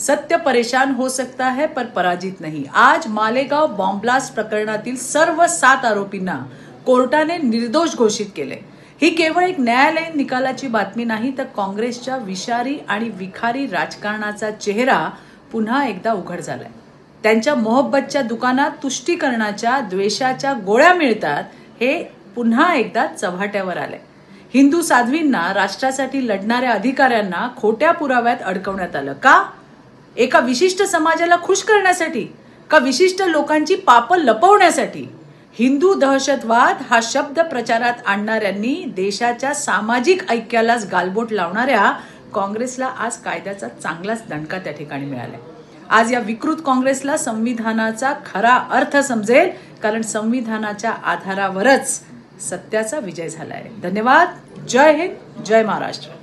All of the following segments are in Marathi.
सत्य परेशान हो सकता है पर पराजित नहीं। आज मालेगाव बॉम्ब ब्लास्ट प्रकरणातील सर्व 7 आरोपींना कोर्टाने निर्दोष घोषित केले। ही केवळ एक न्यायालयीन निकालाची बातमी नाही, तर काँग्रेसच्या विषारी आणि विखारी राजकारणाचा चेहरा पुन्हा एकदा उघड झालाय। त्यांच्या मोहब्बतच्या दुकानात तुष्टीकरणाच्या द्वेषाच्या गोळ्या मिळतात हे पुन्हा एकदा चव्हाट्यावर आले। हिंदू साध्वींना, राष्ट्रासाठी लढणाऱ्या अधिकाऱ्यांना खोट्या पुराव्यात अडकवण्यात आलं का? एका विशिष्ट समाजाला खुश करण्यासाठी का विशिष्ट लोकांची पाप लपवण्यासाठी? हिंदू दहशतवाद हा शब्द प्रचारात आणणाऱ्यांनी देशाच्या सामाजिक ऐक्यालाच गालबोट लावणाऱ्या काँग्रेसला आज कायद्याचा चांगलाच दणका त्या ठिकाणी मिळालाय। आज या विकृत काँग्रेसला संविधानाचा खरा अर्थ समजेल, कारण संविधानाच्या आधारावरच सत्याचा विजय झालाय। धन्यवाद। जय हिंद, जय महाराष्ट्र।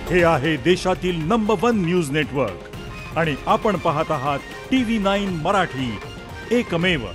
हे आहे देशातील नंबर 1 न्यूज नेटवर्क आणि आपण पाहत आहात TV9 मराठी, एकमेव।